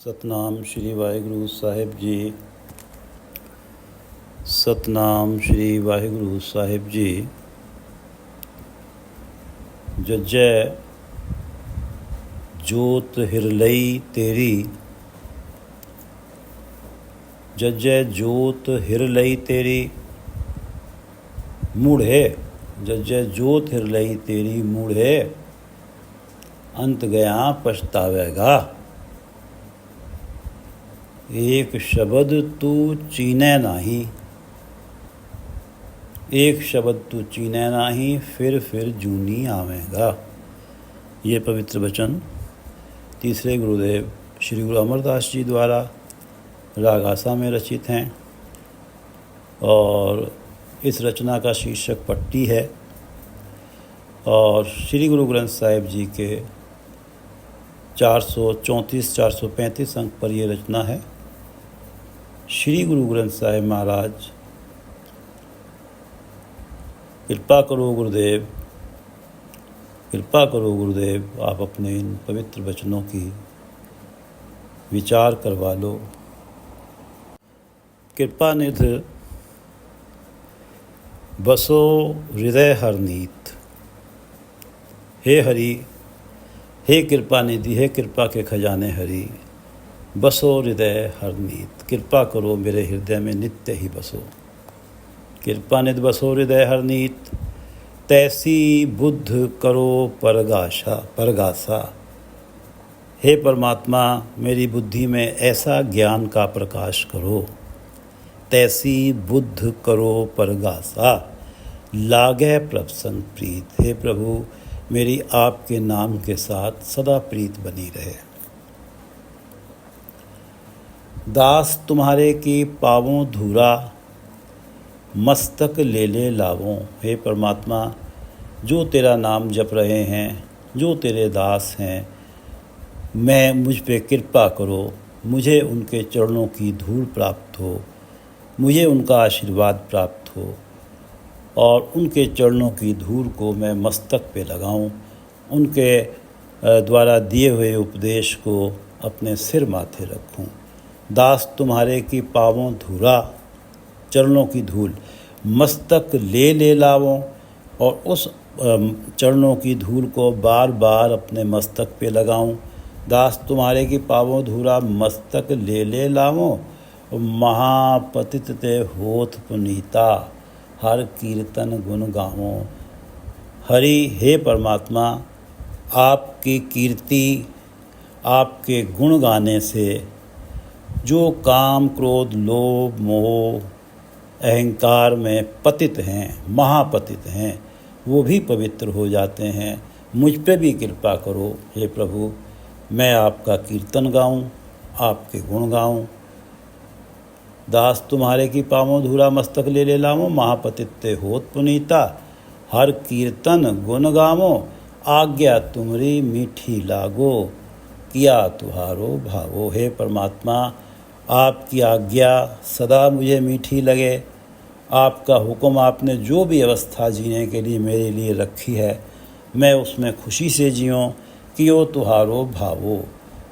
सतनाम श्री वाहिगुरु साहिब जी। सतनाम श्री वाहिगुरु साहिब जी। जजै जोत हिरलई तेरी, जजै जोत हिरलई तेरी मूढ़े। जजै जोत हिरलई तेरी मूढ़े, अंत गया पछतावेगा। एक शब्द तू चीनै नाही, एक शब्द तू चीनै नाही, फिर जूनी आवेगा। ये पवित्र वचन तीसरे गुरुदेव श्री गुरु अमरदास जी द्वारा राग आसा में रचित हैं और इस रचना का शीर्षक पट्टी है और श्री गुरु ग्रंथ साहिब जी के 434-435 अंक पर यह रचना है। श्री गुरु ग्रंथ साहिब महाराज, कृपा करो गुरुदेव, कृपा करो गुरुदेव, आप अपने इन पवित्र वचनों की विचार करवा लो। कृपा निधि बसो हृदय हरनीत। हे हरि, हे कृपा निधि, हे कृपा के खजाने हरि, बसो हृदय हरनीत। कृपा करो मेरे हृदय में नित्य ही बसो। कृपा निधि बसो हृदय हरनीत, तैसी बुद्ध करो परगासा। हे परमात्मा, मेरी बुद्धि में ऐसा ज्ञान का प्रकाश करो। तैसी बुद्ध करो परगासा, लागे प्रभ संग प्रीत। हे प्रभु, मेरी आपके नाम के साथ सदा प्रीत बनी रहे। दास तुम्हारे की पावों धूरा, मस्तक ले लावों। हे परमात्मा, जो तेरा नाम जप रहे हैं, जो तेरे दास हैं, मुझ पे कृपा करो। मुझे उनके चरणों की धूल प्राप्त हो, मुझे उनका आशीर्वाद प्राप्त हो और उनके चरणों की धूल को मैं मस्तक पे लगाऊं। उनके द्वारा दिए हुए उपदेश को अपने सिर माथे रखूं। दास तुम्हारे की पावों धूरा, चरणों की धूल, मस्तक ले लावों और उस चरणों की धूल को बार बार अपने मस्तक पे लगाऊं। दास तुम्हारे की पावों धूरा, मस्तक ले लावों, महापतित ते होत पुनीता, हर कीर्तन गुण गावों। हरि, हे परमात्मा, आपकी कीर्ति, आपके गुण गाने से जो काम क्रोध लोभ मोह अहंकार में पतित हैं, महापतित हैं, वो भी पवित्र हो जाते हैं। मुझ पे भी कृपा करो हे प्रभु, मैं आपका कीर्तन गाऊं, आपके गुण गाऊं। दास तुम्हारे की पावों धूरा, मस्तक ले लावों, महापतित ते होत पुनीता, हर कीर्तन गुण गावों। आज्ञा तुमरी मीठी लागो, किया तुहारो भावो। हे परमात्मा, आपकी आज्ञा सदा मुझे मीठी लगे। आपका हुक्म, आपने जो भी अवस्था जीने के लिए मेरे लिए रखी है, मैं उसमें खुशी से जीऊँ। कियो तुहारो भावो।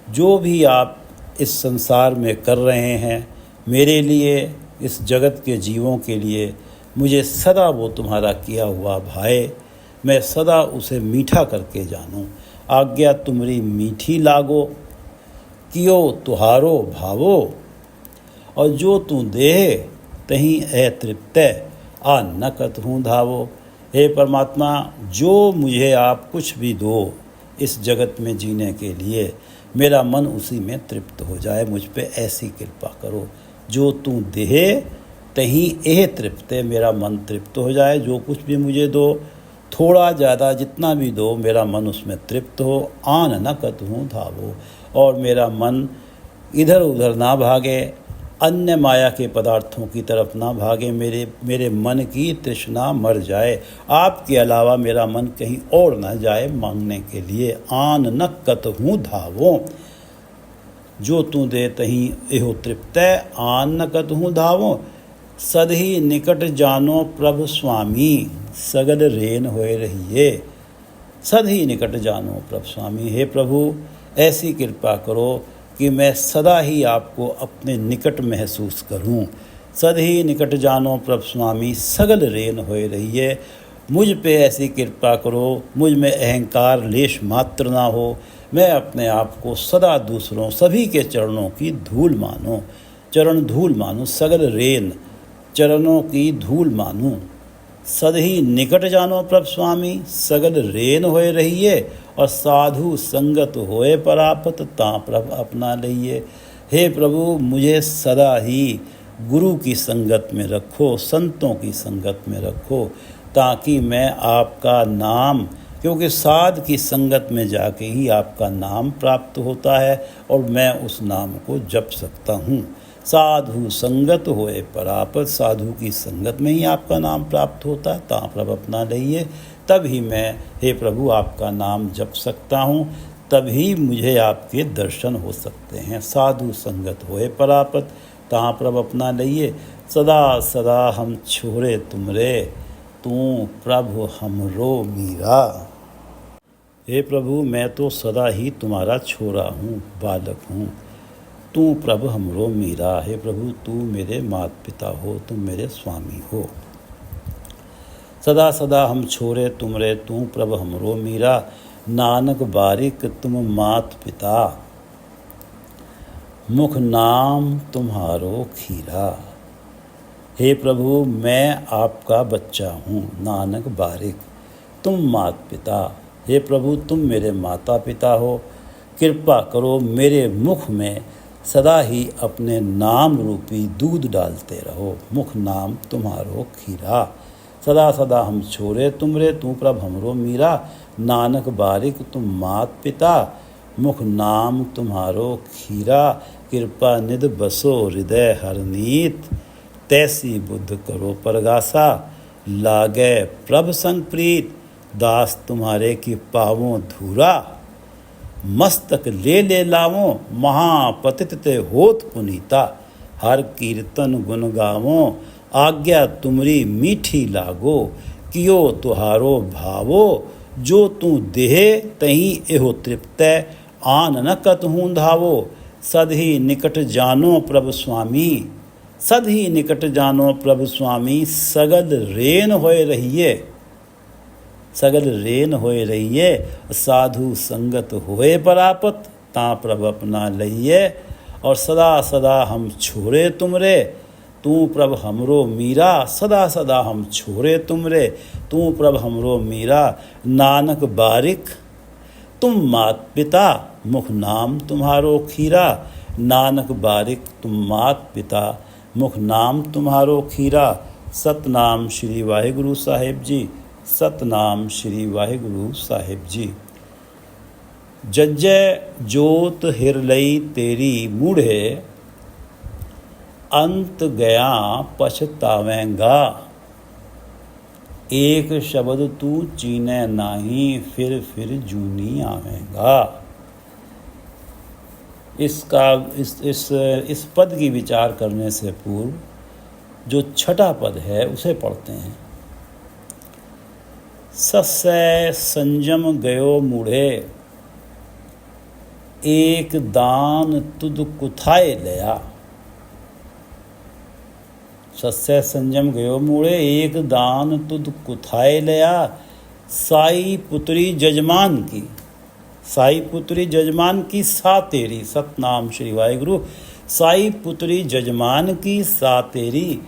जो भी आप इस संसार में कर रहे हैं मेरे लिए, इस जगत के जीवों के लिए, मुझे सदा वो तुम्हारा किया हुआ भाए, मैं सदा उसे मीठा करके जानूं। आज्ञा तुमरी मीठी लागो, कियो तुहारो भावो। और जो तू देह तहीं है तृप्त, आ न कतहूँ धावो। हे परमात्मा, जो मुझे आप कुछ भी दो इस जगत में जीने के लिए, मेरा मन उसी में तृप्त हो जाए। मुझ पे ऐसी कृपा करो। जो तू देह तहीं एह तृप्त, मेरा मन तृप्त हो जाए। जो कुछ भी मुझे दो, थोड़ा ज़्यादा जितना भी दो, मेरा मन उसमें तृप्त हो। आन न कतहूँ धावो, और मेरा मन इधर उधर ना भागे, अन्य माया के पदार्थों की तरफ ना भागे। मेरे मन की तृष्णा मर जाए। आपके अलावा मेरा मन कहीं और ना जाए मांगने के लिए। आन न कतहूँ धावो, जो तू दे तहीं एहो तृप्त, आन न कतहूँ धावो। सदही निकट जानो प्रभु स्वामी, सगल रेन होए रहिए। सदही निकट जानो प्रभु स्वामी। हे प्रभु, ऐसी कृपा करो कि मैं सदा ही आपको अपने निकट महसूस करूं। सद ही निकट जानो प्रभु स्वामी, सगल रेन होए रहिए। मुझ पे ऐसी कृपा करो, मुझ में अहंकार लेश मात्र ना हो। मैं अपने आप को सदा दूसरों सभी के चरणों की धूल मानो, चरण धूल मानो, सगल रेन चरणों की धूल मानूं। सद ही निकट जानो प्रभु स्वामी, सगल रेन होए रहिए। और साधु संगत होए परापत, ता प्रभु अपना लइए। हे प्रभु, मुझे सदा ही गुरु की संगत में रखो, संतों की संगत में रखो, ताकि मैं आपका नाम, क्योंकि साध की संगत में जाके ही आपका नाम प्राप्त होता है और मैं उस नाम को जप सकता हूँ। साधु संगत होए परापत, साधु की संगत में ही आपका नाम प्राप्त होता है, ता प्रभु अपना लइए। तभी मैं, हे प्रभु, आपका नाम जप सकता हूँ, तभी मुझे आपके दर्शन हो सकते हैं। साधु संगत होए परापत, ता प्रभु अपना लइए। सदा सदा हम छोरे तुमरे, तू प्रभु हमरो मीरा। हे प्रभु, मैं तो सदा ही तुम्हारा छोरा हूँ, बालक हूँ, तू प्रभु हमरो मीरा। हे प्रभु, तू मेरे माता पिता हो, तुम मेरे स्वामी हो। सदा सदा हम छोरे तुमरे, तू प्रभु हमरो मीरा। नानक बारिक तुम मात पिता, मुख नाम तुम्हारो खीरा। हे प्रभु, मैं आपका बच्चा हूँ, नानक बारिक तुम मात पिता। हे प्रभु, तुम मेरे माता पिता हो, कृपा करो मेरे मुख में सदा ही अपने नाम रूपी दूध डालते रहो। मुख नाम तुम्हारो खीरा। सदा सदा हम छोरे तुमरे, तू प्रभु हमरो मीरा। नानक बारिक तुम मात पिता, मुख नाम तुम्हारो खीरा। कृपा निध बसो हृदय हरनीत, तैसी बुद्ध करो परगासा। लागे प्रभ संग प्रीत, दास तुम्हारे की पावों धूरा। मस्तक ले ले लावो, महापतित ते होत पुनीता। हर कीर्तन गुण गावो, आज्ञा तुमरी मीठी लागो। कियो तुहारो भावो, जो तू देहे तही एहो तृप्त। आन न कतहूँ धावो, सद ही निकट जानो प्रभु स्वामी। सद ही निकट जानो प्रभु स्वामी, सगल रेन होए रहिए। सगल रेन होए रहिए। साधु संगत होए परापत, ता प्रभु अपना लइए। और सदा सदा हम छोरे तुमरे, तू प्रभु हमरो मीरा। सदा सदा हम छोरे तुमरे, तू प्रभु हमरो मीरा। नानक बारिक तुम मात पिता, मुख नाम तुम्हारो खीरा। नानक बारिक तुम मात पिता, मुख नाम तुम्हारो खीरा। सतनाम श्री वाहिगुरु साहिब जी। सतनाम श्री वाहिगुरु साहिब जी। जज्जै जोत हिरलई तेरी मूढ़े, अंत गया पछतावेंगा। एक शब्द तू चीने नाही, फिर जूनी आवेंगा। इस पद की विचार करने से पूर्व जो छठा पद है उसे पढ़ते हैं। सस्सै संजम गयो मूढ़े, एक दान तुद कुथाए लया। सस्सै संजम गयो मूढ़े, एक दान तुद कुथाए लया। साई पुत्री जजमान की, साई पुत्री जजमान की सा तेरी। सतनाम श्री वाहिगुरु। साई पुत्री जजमान की सा तेरी,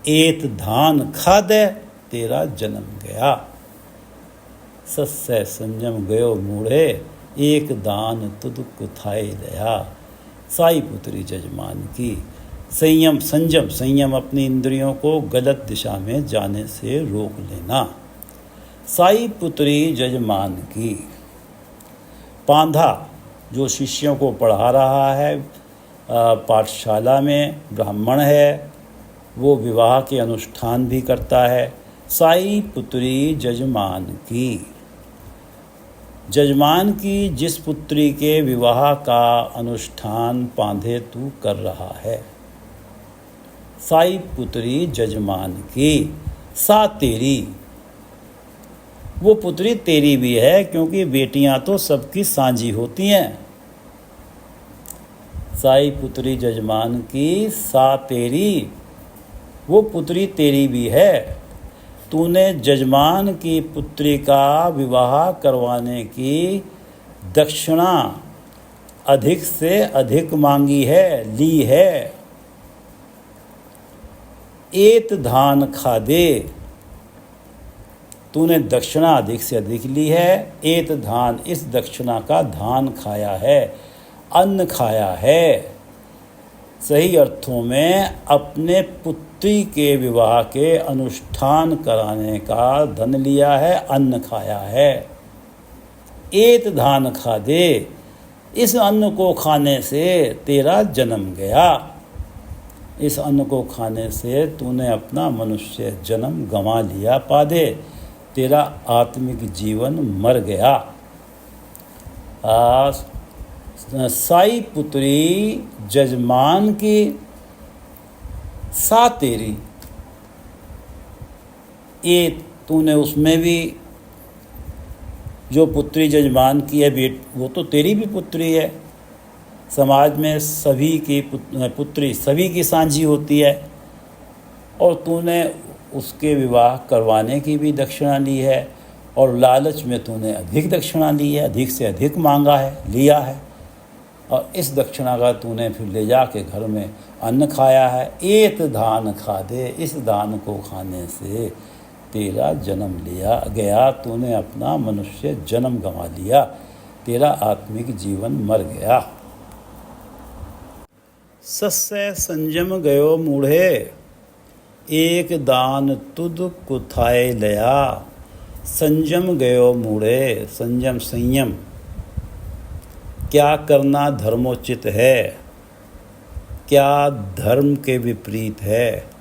एत धान खादे तेरा जन्म गया। सस्सै संजम गयो मूढ़े, एक दान तुद कुथाए लया। साई पुत्री जजमान की। संयम, संयम, संयम अपनी इंद्रियों को गलत दिशा में जाने से रोक लेना। साई पुत्री जजमान की। पांधा जो शिष्यों को पढ़ा रहा है, पाठशाला में ब्राह्मण है, वो विवाह के अनुष्ठान भी करता है। साई पुत्री जजमान की। जजमान की जिस पुत्री के विवाह का अनुष्ठान पांधे तू कर रहा है। साई पुत्री जजमान की। सा तेरी, वो पुत्री तेरी भी है, क्योंकि बेटियां तो सबकी साझी होती हैं। साई पुत्री जजमान की सा तेरी, वो पुत्री तेरी भी है। तूने जजमान की पुत्री का विवाह करवाने की दक्षिणा अधिक से अधिक मांगी है, ली है। एत धान खा दे, तूने दक्षिणा अधिक से अधिक ली है। एत धान, इस दक्षिणा का धान खाया है, अन्न खाया है। सही अर्थों में अपने पुत्री के विवाह के अनुष्ठान कराने का धन लिया है, अन्न खाया है। एत धान खा दे, इस अन्न को खाने से तेरा जन्म गया। इस अन्न को खाने से तूने अपना मनुष्य जन्म गंवा लिया, पा दे, तेरा आत्मिक जीवन मर गया। साई पुत्री जजमान की सा तेरी, ये तूने उसमें भी जो पुत्री जजमान की है बेट, वो तो तेरी भी पुत्री है। समाज में सभी की पुत्री सभी की सांझी होती है, और तूने उसके विवाह करवाने की भी दक्षिणा ली है, और लालच में तूने अधिक दक्षिणा ली है, अधिक से अधिक मांगा है, लिया है, और इस दक्षिणा का तूने फिर ले जा के घर में अन्न खाया है। एत धान खा दे, इस दान को खाने से तेरा जन्म लिया गया, तूने अपना मनुष्य जन्म गंवा लिया, तेरा आत्मिक जीवन मर गया। सस्य संयम गयो मूढ़े, एक दान तुद कुथाए लया। संयम गयो मूढ़े, संयम संयम, क्या करना धर्मोचित है, क्या धर्म के विपरीत है,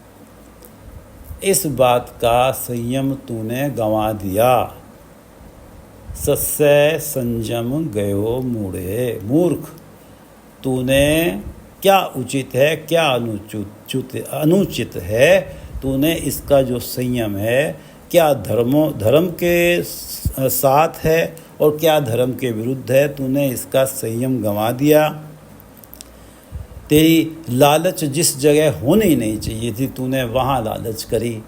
इस बात का संयम तूने गंवा दिया। सस्य संयम गयो मूढ़े, मूर्ख, तूने क्या उचित है, क्या अनुचित है, तूने इसका जो संयम है, क्या धर्म के साथ है और क्या धर्म के विरुद्ध है, तूने इसका संयम गंवा दिया। तेरी लालच जिस जगह होनी नहीं चाहिए थी, तूने वहाँ लालच करी।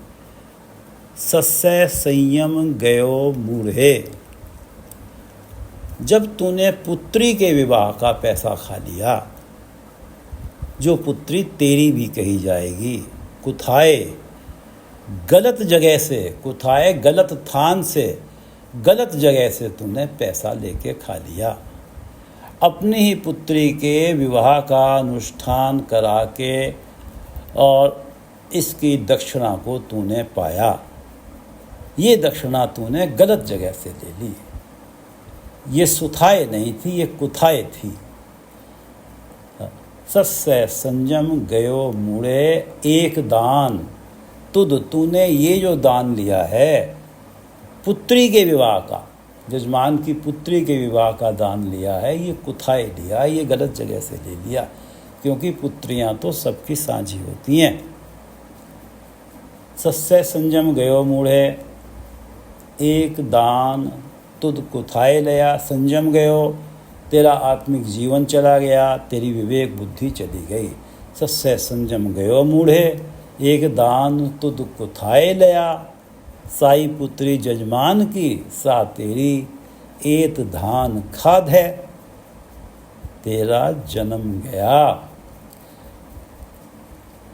सस्य संयम गयो मूढ़े, जब तूने पुत्री के विवाह का पैसा खा लिया, जो पुत्री तेरी भी कही जाएगी, कुथाए, गलत जगह से, कुथाए गलत थान से, गलत जगह से तूने पैसा लेके खा लिया। अपनी ही पुत्री के विवाह का अनुष्ठान करा के और इसकी दक्षिणा को तूने पाया। ये दक्षिणा तूने गलत जगह से ले ली। ये सुथाए नहीं थी, ये कुथाए थी। सस्य संयम गयो मूढ़े, एक दान तुद, तूने ये जो दान लिया है पुत्री के विवाह का, जजमान की पुत्री के विवाह का दान लिया है, ये कुथाए लिया, ये गलत जगह से ले लिया, क्योंकि पुत्रियां तो सबकी साझी होती हैं। सस्य संयम गयो मूढ़े, एक दान तुद कुथाए लया। संयम गयो, तेरा आत्मिक जीवन चला गया, तेरी विवेक बुद्धि चली गई। सस्य संयम गयो मूढ़े, एक दान तुद कुथाए लया। साई पुत्री जजमान की सा तेरी, एत धान खाद है, तेरा जन्म गया।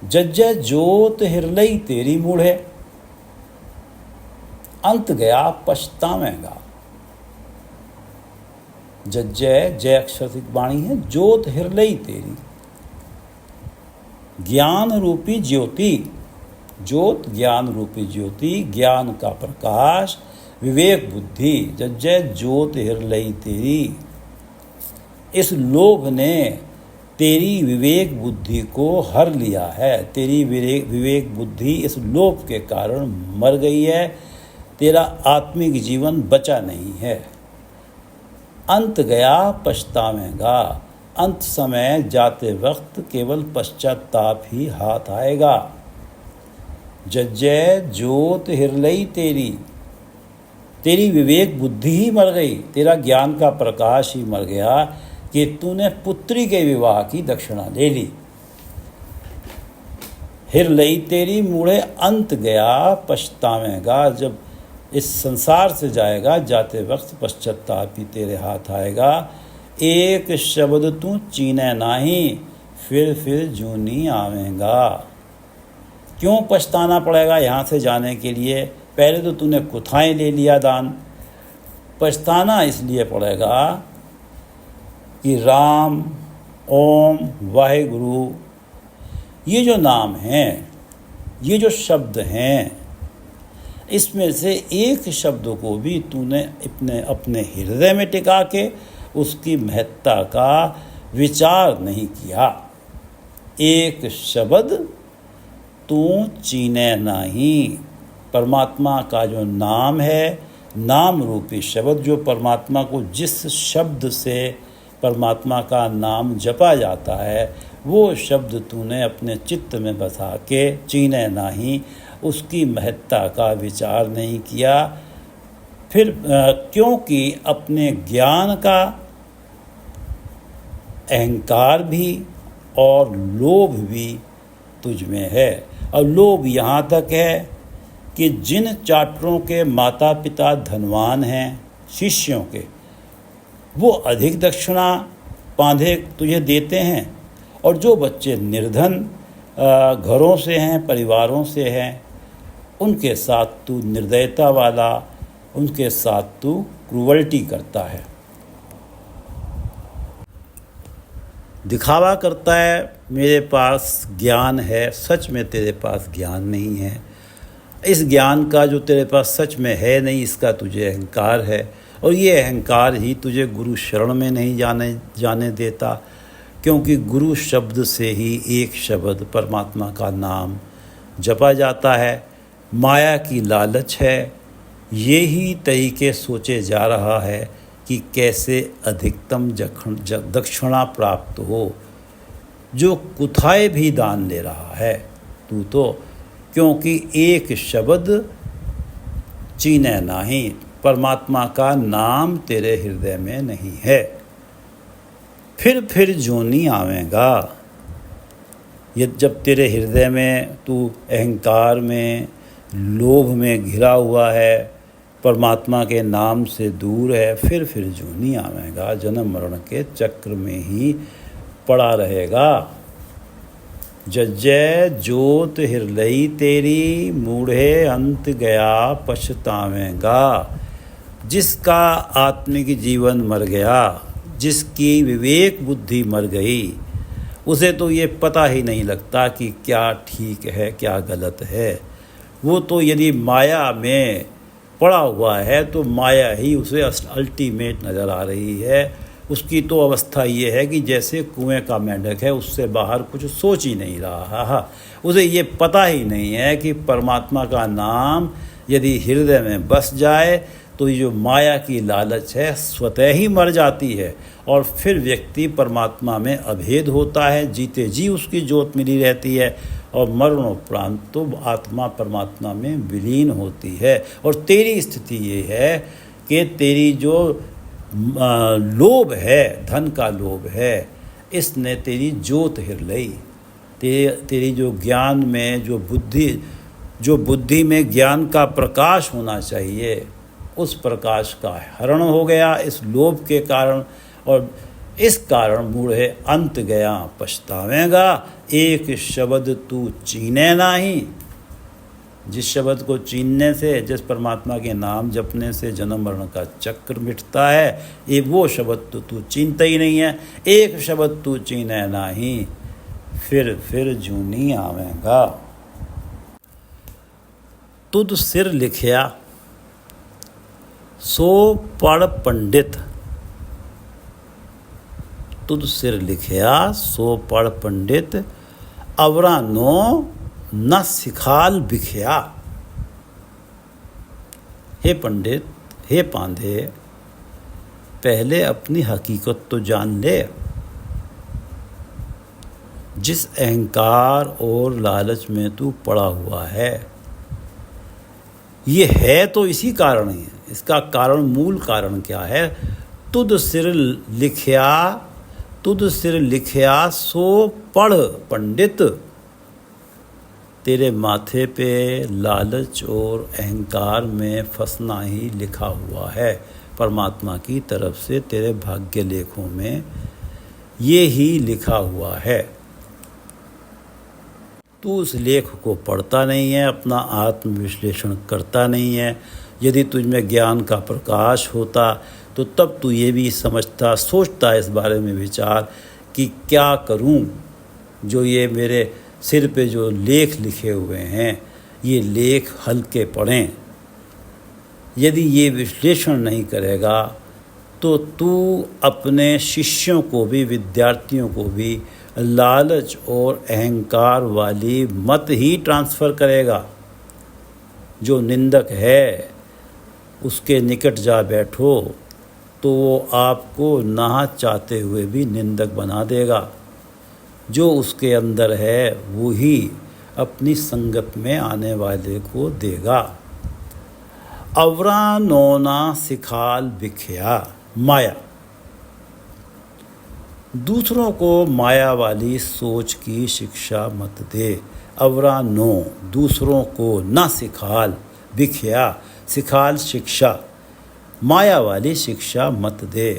जज्जै जोत हिरलई तेरी मूढ़े, अंत गया पछतावेगा। जज्जै, जय अक्षर की वाणी है, जोत हिरलई तेरी, ज्ञान रूपी ज्योति, ज्योत ज्ञान रूपी ज्योति, ज्ञान का प्रकाश, विवेक बुद्धि, जज्जै जोत हिरलई तेरी। इस लोभ ने तेरी विवेक बुद्धि को हर लिया है, तेरी विवेक बुद्धि इस लोभ के कारण मर गई है, तेरा आत्मिक जीवन बचा नहीं है। अंत गया पछतावेगा, अंत समय जाते वक्त केवल पश्चाताप ही हाथ आएगा। जज्जै जोत हिरलई तेरी, तेरी विवेक बुद्धि ही मर गई, तेरा ज्ञान का प्रकाश ही मर गया, कि तूने पुत्री के विवाह की दक्षिणा ले ली। हिर लई तेरी मूढ़े अंत गया पछतावेगा, जब इस संसार से जाएगा जाते वक्त पश्चाताप ही तेरे हाथ आएगा। एक शब्द तू चीने नाही, फिर जूनी आवेगा। क्यों पछताना पड़ेगा यहाँ से जाने के लिए? पहले तो तूने कुथाएं ले लिया दान। पछताना इसलिए पड़ेगा कि राम, ओम, वाहेगुरु, ये जो नाम हैं, ये जो शब्द हैं, इसमें से एक शब्द को भी तूने अपने हृदय में टिका के उसकी महत्ता का विचार नहीं किया। एक शब्द तू चीने नहीं। परमात्मा का जो नाम है, नाम रूपी शब्द, जो परमात्मा को जिस शब्द से परमात्मा का नाम जपा जाता है, वो शब्द तूने अपने चित्त में बसा के चीने नहीं, उसकी महत्ता का विचार नहीं किया। फिर क्योंकि अपने ज्ञान का अहंकार भी और लोभ भी तुझ में है। और लोभ यहाँ तक है कि जिन चाटरों के माता पिता धनवान हैं, शिष्यों के, वो अधिक दक्षिणा पांधे तुझे देते हैं, और जो बच्चे निर्धन घरों से हैं, परिवारों से हैं, उनके साथ तू निर्दयता वाला, उनके साथ तू क्रूवल्टी करता है, दिखावा करता है। मेरे पास ज्ञान है, सच में तेरे पास ज्ञान नहीं है। इस ज्ञान का जो तेरे पास सच में है नहीं, इसका तुझे अहंकार है, और ये अहंकार ही तुझे गुरु शरण में नहीं जाने देता। क्योंकि गुरु शब्द से ही एक शब्द परमात्मा का नाम जपा जाता है। माया की लालच है, ये ही तरीके सोचे जा रहा है कि कैसे अधिकतम दक्षिणा प्राप्त हो, जो कुथाए भी दान ले रहा है तू तो। क्योंकि एक शब्द चीने नहीं, परमात्मा का नाम तेरे हृदय में नहीं है। फिर जोनी आवेगा। ये जब तेरे हृदय में तू अहंकार में, लोभ में घिरा हुआ है, परमात्मा के नाम से दूर है, फिर जोनी आवेगा, जन्म मरण के चक्र में ही पड़ा रहेगा। जज्जै जोत हिरलई तेरी, मूढ़े अंत गया पछतावेगा। जिसका आत्मिक जीवन मर गया, जिसकी विवेक बुद्धि मर गई, उसे तो ये पता ही नहीं लगता कि क्या ठीक है क्या गलत है। वो तो यदि माया में पड़ा हुआ है तो माया ही उसे अल्टीमेट नज़र आ रही है। उसकी तो अवस्था ये है कि जैसे कुएं का मेंढक है, उससे बाहर कुछ सोच ही नहीं रहा। उसे ये पता ही नहीं है कि परमात्मा का नाम यदि हृदय में बस जाए तो ये जो माया की लालच है स्वतः ही मर जाती है, और फिर व्यक्ति परमात्मा में अभेद होता है। जीते जी उसकी ज्योत मिली रहती है, और मरणोपरांत तो आत्मा परमात्मा में विलीन होती है। और तेरी स्थिति ये है कि तेरी जो लोभ है, धन का लोभ है, इसने तेरी ज्योत हिरलई। तेरी जो ज्ञान में जो बुद्धि में ज्ञान का प्रकाश होना चाहिए, उस प्रकाश का हरण हो गया इस लोभ के कारण, और इस कारण मूढ़े अंत गया पछतावेगा। एक शब्द तू चीने नाही। जिस शब्द को चीनने से, जिस परमात्मा के नाम जपने से जन्म मरण का चक्र मिटता है, ये वो शब्द तो तू चीनता ही नहीं है। एक शब्द तू चीने नाही, फिर जूनी आवेगा। तुद सिर लिखिया सो पढ़ पंडित। तुद सिर लिखिया सो पढ़ पंडित, अवरा नो न सिखाल बिखिया। हे पंडित, हे पांधे, पहले अपनी हकीकत तो जान ले। जिस अहंकार और लालच में तू पड़ा हुआ है, ये है तो इसी कारण ही है। इसका कारण, मूल कारण क्या है? तुद सिर लिखिया तुद सिर लिखया सो पढ़ पंडित, तेरे माथे पे लालच और अहंकार में फंसना ही लिखा हुआ है। परमात्मा की तरफ से तेरे भाग्य लेखों में ये ही लिखा हुआ है। तू उस लेख को पढ़ता नहीं है, अपना आत्मविश्लेषण करता नहीं है। यदि तुझ में ज्ञान का प्रकाश होता तो तब तू ये भी समझता, सोचता इस बारे में विचार कि क्या करूं, जो ये मेरे सिर पे जो लेख लिखे हुए हैं ये लेख हल्के पड़ें। यदि ये विश्लेषण नहीं करेगा तो तू अपने शिष्यों को भी, विद्यार्थियों को भी लालच और अहंकार वाली मत ही ट्रांसफ़र करेगा। जो निंदक है उसके निकट जा बैठो तो वो आपको ना चाहते हुए भी निंदक बना देगा। जो उसके अंदर है वो ही अपनी संगत में आने वाले को देगा। अवरा नोना सिखाल बिख्या माया। दूसरों को माया वाली सोच की शिक्षा मत दे। अवरा नो, दूसरों को ना सिखाल, बिख्या सिखाल शिक्षा, माया वाली शिक्षा मत दे।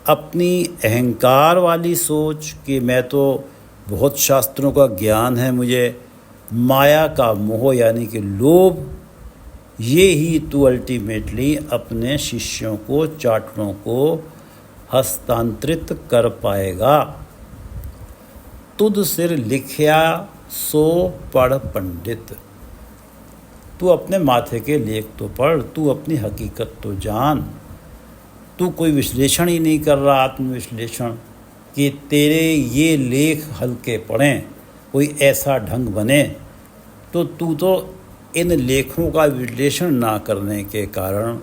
अपनी अहंकार वाली सोच कि मैं तो बहुत शास्त्रों का ज्ञान है मुझे, माया का मोह यानी कि लोभ, ये ही तू अल्टीमेटली अपने शिष्यों को, चाटुरों को हस्तांतरित कर पाएगा। तुद सिर लिखया सो पढ़ पंडित। तू अपने माथे के लेख तो पढ़, तू अपनी हकीकत तो जान। तू कोई विश्लेषण ही नहीं कर रहा, आत्मविश्लेषण, कि तेरे ये लेख हल्के पड़ें, कोई ऐसा ढंग बने। तो तू तो इन लेखों का विश्लेषण ना करने के कारण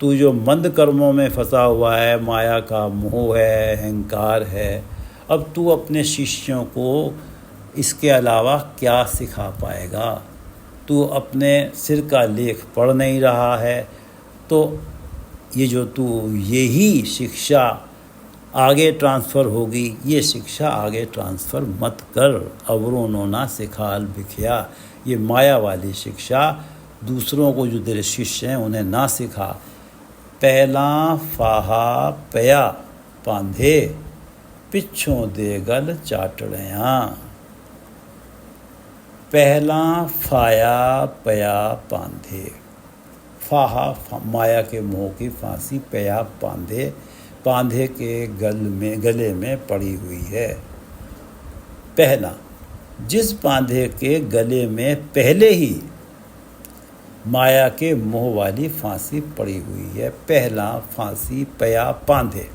तू जो मंद कर्मों में फंसा हुआ है, माया का मोह है, अहंकार है, अब तू अपने शिष्यों को इसके अलावा क्या सिखा पाएगा। तू अपने सिर का लेख पढ़ नहीं रहा है, तो ये जो तू यही शिक्षा आगे ट्रांसफ़र होगी, ये शिक्षा आगे ट्रांसफ़र मत कर। अवरो नोना सिखाल बिख्या, ये माया वाली शिक्षा दूसरों को, जो तेरे शिष्य हैं उन्हें ना सिखा। पहला फाहा पया पांधे, पिछों दे गल चाटड़ियाँ। पहला फाया पया पांधे, फाहा माया के मोह की फांसी, पया पांधे, पांधे के गले में पड़ी हुई है। पहला, जिस पांधे के गले में पहले ही माया के मोह वाली फांसी पड़ी हुई है। पहला फांसी पया पांधे,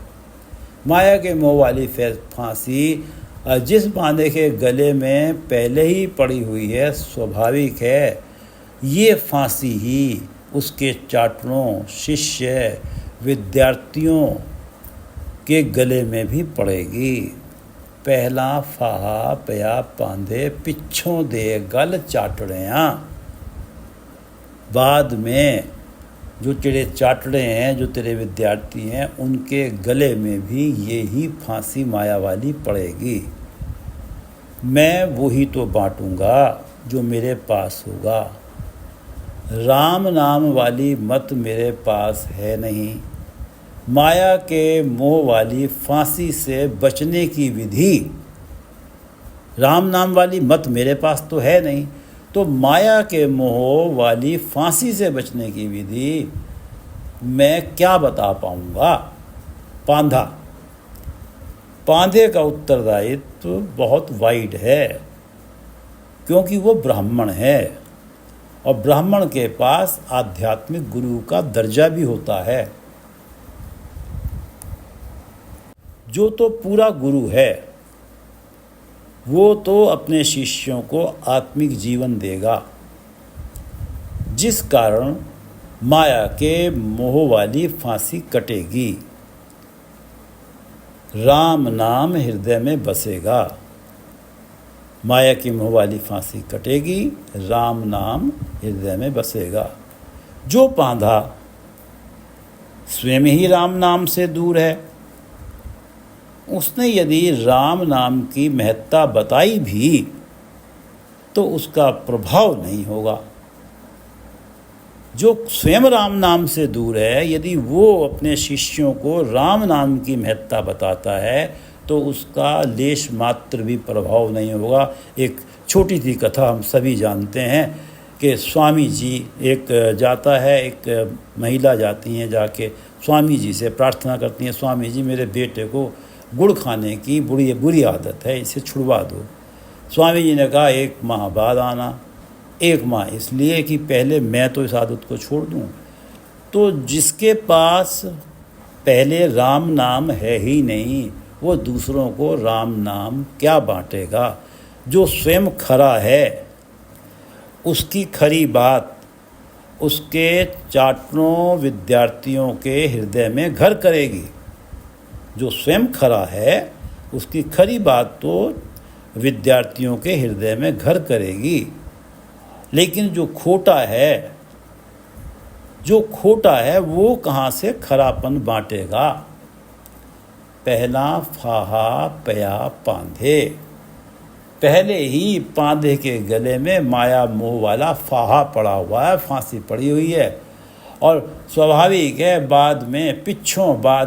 माया के मोह वाली फांसी जिस पांधे के गले में पहले ही पड़ी हुई है, स्वाभाविक है ये फांसी ही उसके चाटुरों, शिष्य, विद्यार्थियों के गले में भी पड़ेगी। पहला फाहा पया पांधे, पिछों दे गल चाटड़ियाँ। बाद में जो तेरे चाटड़े हैं, जो तेरे विद्यार्थी हैं, उनके गले में भी ये ही फांसी माया वाली पड़ेगी। मैं वही तो बांटूंगा जो मेरे पास होगा। राम नाम वाली मत मेरे पास है नहीं। माया के मोह वाली फांसी से बचने की विधि, राम नाम वाली मत मेरे पास तो है नहीं, तो माया के मोह वाली फांसी से बचने की विधि मैं क्या बता पाऊंगा। पांधा, पांधे का उत्तरदायित्व बहुत वाइड है, क्योंकि वो ब्राह्मण है और ब्राह्मण के पास आध्यात्मिक गुरु का दर्जा भी होता है। जो तो पूरा गुरु है वो तो अपने शिष्यों को आत्मिक जीवन देगा, जिस कारण माया के मोह वाली फांसी कटेगी। राम नाम हृदय में बसेगा, माया की मोह वाली फांसी कटेगी, राम नाम हृदय में बसेगा। जो पांधा स्वयं ही राम नाम से दूर है, उसने यदि राम नाम की महत्ता बताई भी तो उसका प्रभाव नहीं होगा। जो स्वयं राम नाम से दूर है, यदि वो अपने शिष्यों को राम नाम की महत्ता बताता है तो उसका लेश मात्र भी प्रभाव नहीं होगा। एक छोटी सी कथा हम सभी जानते हैं कि स्वामी जी एक जाता है, एक महिला जाती हैं, जाके स्वामी जी से प्रार्थना करती हैं, स्वामी जी मेरे बेटे को गुड़ खाने की बुरी आदत है, इसे छुड़वा दो। स्वामी जी ने कहा 1 माह बाद आना। 1 माह इसलिए कि पहले मैं तो इस आदत को छोड़ दूं। तो जिसके पास पहले राम नाम है ही नहीं, वो दूसरों को राम नाम क्या बांटेगा। जो स्वयं खरा है उसकी खरी बात उसके चाटनों विद्यार्थियों के हृदय में घर करेगी। जो स्वयं खरा है उसकी खरी बात तो विद्यार्थियों के हृदय में घर करेगी। लेकिन जो खोटा है वो कहाँ से खरापन बांटेगा। पहला फाहा पया पांधे। पहले ही पांधे के गले में माया मोह वाला फाहा पड़ा हुआ है, फांसी पड़ी हुई है। और स्वाभाविक है बाद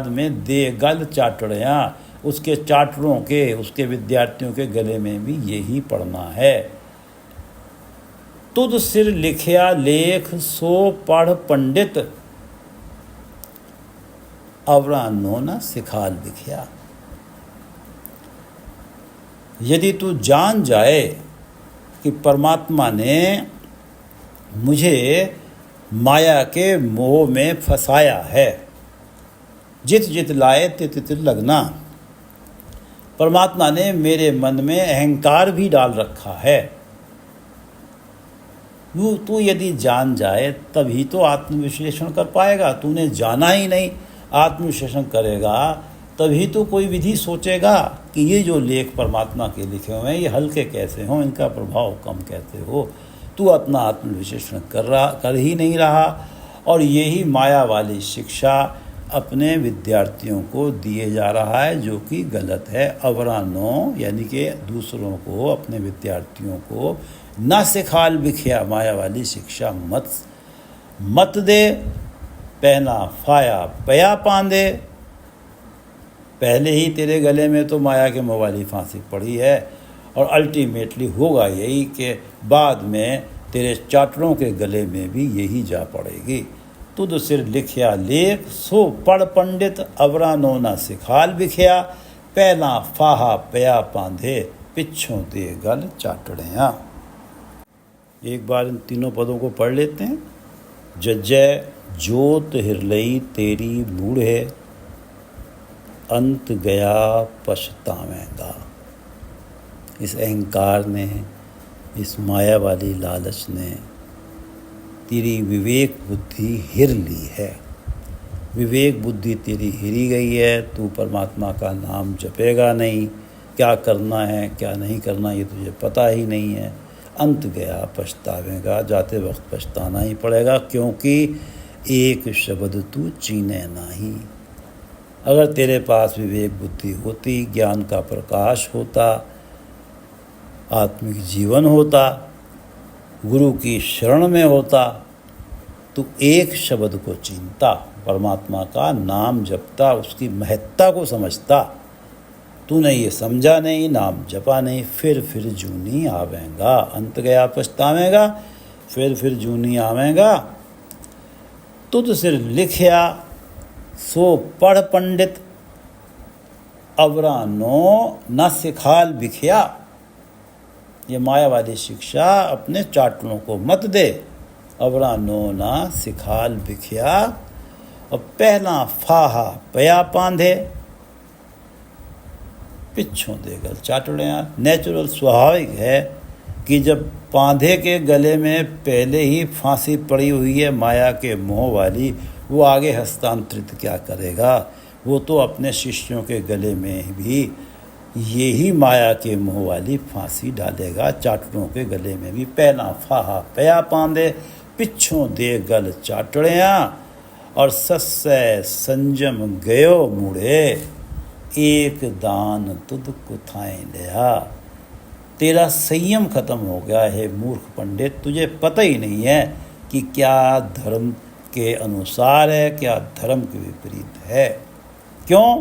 में दे गल चाटड़ियाँ उसके चाटरों के, उसके विद्यार्थियों के गले में भी यही पढ़ना है। तुद सिर लिखया लेख सो पढ़ पंडित, अवरा नो न सिखाल लिखया। यदि तू जान जाए कि परमात्मा ने मुझे माया के मोह में फंसाया है, जित जित लाए तित तित लगना। परमात्मा ने मेरे मन में अहंकार भी डाल रखा है। तू यदि जान जाए तभी तो आत्मविश्लेषण कर पाएगा। तूने जाना ही नहीं, आत्मविश्लेषण करेगा तभी तो कोई विधि सोचेगा कि ये जो लेख परमात्मा के लिखे हुए हैं ये हल्के कैसे हों, इनका प्रभाव कम कैसे हो। तू अपना आत्मविश्लेषण कर ही नहीं रहा। और यही माया वाली शिक्षा अपने विद्यार्थियों को दिए जा रहा है, जो कि गलत है। अवरानो यानी कि दूसरों को, अपने विद्यार्थियों को ना सिखाल बिखिया, माया वाली शिक्षा मत दे। पहना फाया पया पांदे। पहले ही तेरे गले में तो माया के मोह वाली फांसी पड़ी है और अल्टीमेटली होगा यही कि बाद में तेरे चाटरों के गले में भी यही जा पड़ेगी। तुद सिर लिखया लेख सो पढ़ पंडित, अवरा नो ना सिखाल बिखया। पहला फाहा पया पांधे, पिछों दे गल चाटड़ियाँ। एक बार इन तीनों पदों को पढ़ लेते हैं। जज्जय जोत हिरलई तेरी बूढ़े, अंत गया पछतावेगा। इस अहंकार ने, इस माया वाली लालच ने तेरी विवेक बुद्धि हिर ली है। विवेक बुद्धि तेरी हिरी गई है। तू परमात्मा का नाम जपेगा नहीं। क्या करना है क्या नहीं करना ये तुझे पता ही नहीं है। अंत गया पछतावेगा, जाते वक्त पछताना ही पड़ेगा, क्योंकि एक शब्द तू चीने नहीं। अगर तेरे पास विवेक बुद्धि होती, ज्ञान का प्रकाश होता, आत्मिक जीवन होता, गुरु की शरण में होता, तो एक शब्द को चीनता, परमात्मा का नाम जपता, उसकी महत्ता को समझता। तूने ये समझा नहीं, नाम जपा नहीं, फिर जूनी आवेगा। अंत गया पछतावेगा, फिर जूनी आवेगा। तुद सिर लिखया सो पढ़ पंडित, अवरा नो न सिखाल बिखया। ये मायावादी शिक्षा अपने चाटलों को मत दे। अवरा नो न सिखाल बिखया। और पहला फाहा पया पांधे, पिछों देगल चाटड़ियाँ। नेचुरल स्वाभाविक है कि जब पांधे के गले में पहले ही फांसी पड़ी हुई है माया के मोह वाली, वो आगे हस्तांतरित क्या करेगा। वो तो अपने शिष्यों के गले में भी यही माया के मोह वाली फांसी डालेगा, चाटड़ों के गले में भी। पहला फाहा पया पांधे, पिछों दे गल चाटड़ियाँ। और सस्सै संजम गयो मूढ़े। एक दान तुद कुथाएं लिया। तेरा संयम खत्म हो गया है मूर्ख पंडित, तुझे पता ही नहीं है कि क्या धर्म के अनुसार है, क्या धर्म के विपरीत है। क्यों?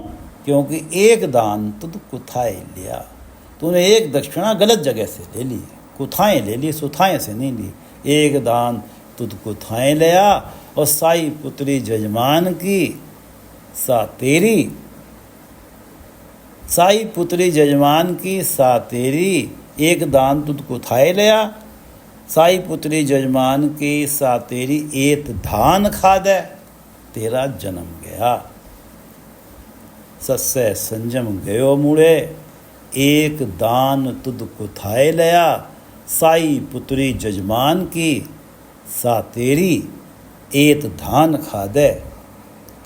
क्योंकि एक दान तुद कुथाए लिया, तूने एक दक्षिणा गलत जगह से ले ली, कुथाएं ले ली, सुथाएं से नहीं ली। एक दान तुद कुथाएं लिया और साई पुत्री जजमान की सा तेरी, साई पुत्री जजमान की सा तेरी। एक दान तुद कुथाए लिया, साई पुत्री जजमान की सा तेरी। एक धान खा दे, तेरा जन्म गया। सस्य संजम गयो मूड़े, एक दान तुद कुथाए लिया, साई पुत्री जजमान की सा तेरी। एक धान खा दे,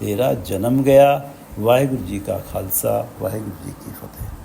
तेरा जन्म गया। वाहिगुरु जी का खालसा, वाहिगुरु जी की फतेह।